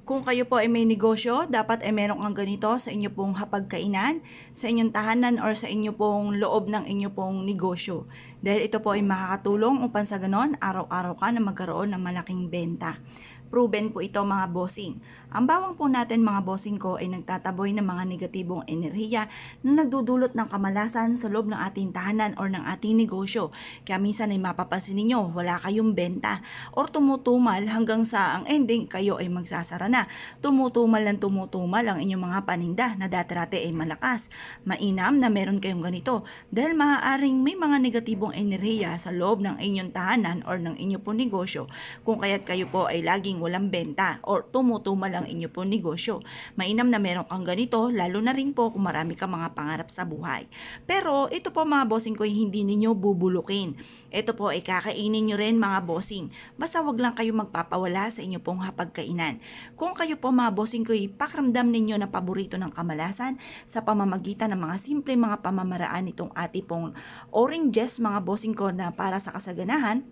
Kung kayo po ay may negosyo, dapat ay meron kang ganito sa inyo pong hapagkainan, sa inyong tahanan or sa inyo pong loob ng inyo pong negosyo. Dahil ito po ay makakatulong upang sa ganon, araw-araw ka na magkaroon ng malaking benta. Proven po ito mga bossing. Ang bawang po natin mga bossing ko ay nagtataboy ng mga negatibong enerhiya na nagdudulot ng kamalasan sa loob ng ating tahanan or ng ating negosyo. Kaya minsan ay mapapansin ninyo, wala kayong benta or tumutumal hanggang sa ang ending kayo ay magsasara na. Tumutumal ang inyong mga paninda na dati-rati ay malakas. Mainam na meron kayong ganito dahil maaaring may mga negatibong enerhiya sa loob ng inyong tahanan or ng inyong pong negosyo kung kaya't kayo po ay laging walang benta or tumutumal ang inyo pong negosyo. Mainam na meron kang ganito, lalo na rin po kung marami kang mga pangarap sa buhay. Pero ito po mga bossing ko, hindi ninyo bubulukin. Ito po ay kakainin nyo rin mga bossing. Basta wag lang kayo magpapawala sa inyo pong hapagkainan. Kung kayo po mga bossing ko, pakiramdam ninyo na paborito ng kamalasan sa pamamagitan ng mga simple mga pamamaraan itong ati pong oranges mga bossing ko na para sa kasaganahan.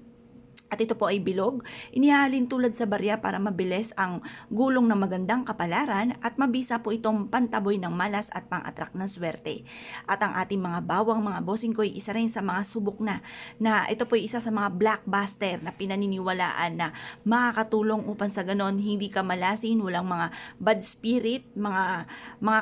At ito po ay bilog, inihalin tulad sa barya para mabilis ang gulong ng magandang kapalaran at mabisa po itong pantaboy ng malas at pang-attract ng swerte. At ang ating mga bawang mga bossing ko ay isa rin sa mga subok na ito po ay isa sa mga blockbuster na pinaniniwalaan na makakatulong upang sa ganon hindi ka malasin, walang mga bad spirit, mga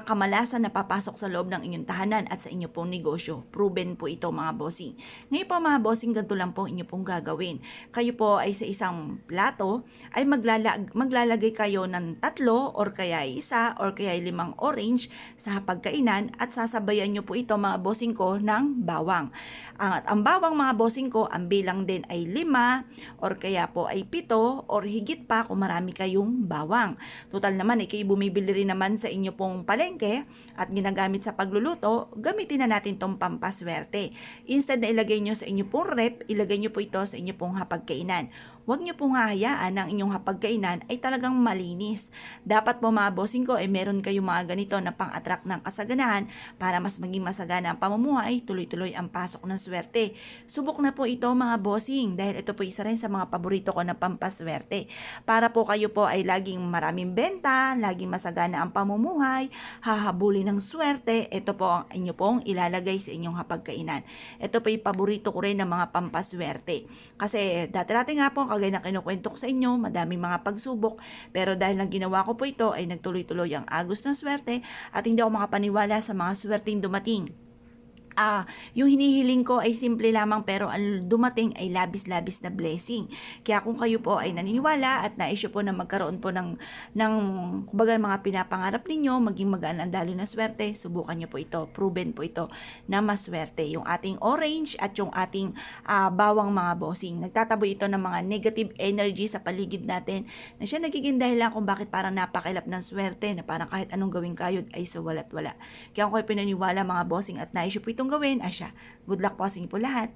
kamalasan na papasok sa loob ng inyong tahanan at sa inyo pong negosyo. Proven po ito mga bossing. Ngayon po mga bossing, ganito lang po inyo pong gagawin. Kayo po ay sa isang plato ay maglalagay kayo ng 3 or kaya 1 or kaya 5 orange sa pagkainan at sasabayan nyo po ito mga bossing ko ng bawang. At ang bawang mga bossing ko, ang bilang din ay 5 or kaya po ay 7 or higit pa kung marami kayong bawang. Total naman kayo bumibili rin naman sa inyo pong palengke at ginagamit sa pagluluto, gamitin na natin tong pampaswerte. Instead na ilagay nyo sa inyo pong rep, ilagay nyo po ito sa inyo pong hapagkainan. Huwag niyo pong hahayaan ang inyong hapagkainan ay talagang malinis. Dapat po mga bossing ko ay meron kayong mga ganito na pang-attract ng kasaganahan para mas maging masagana ang pamumuhay, tuloy-tuloy ang pasok ng swerte. Subok na po ito mga bossing dahil ito po isa rin sa mga paborito ko na pampaswerte. Para po kayo po ay laging maraming benta, laging masagana ang pamumuhay, hahabulin ng swerte, ito po ang inyo pong ilalagay sa inyong hapagkainan. Ito po yung paborito ko rin ng mga pampaswerte. Kasi dati-dati nga po, kagaya na kinukwento ko sa inyo, madaming mga pagsubok, pero dahil lang ginawa ko po ito ay nagtuloy-tuloy ang agos ng swerte at hindi ako makapaniwala sa mga swerteng dumating. Yung hinihiling ko ay simple lamang pero ang dumating ay labis-labis na blessing. Kaya kung kayo po ay naniniwala at naisyo po na magkaroon po ng kumbaga mga pinapangarap ninyo, maging magaan ang daloy na swerte, subukan nyo po ito. Proven po ito na maswerte. Yung ating orange at yung ating bawang mga bossing. Nagtataboy ito ng mga negative energy sa paligid natin na siya nagiging dahilan kung bakit parang napakilap ng swerte na parang kahit anong gawing kayod ay suwalat wala. Kaya kung kayo pinaniwala mga bossing at naisyo po itong gawin, asya. Good luck po sa inyo po lahat.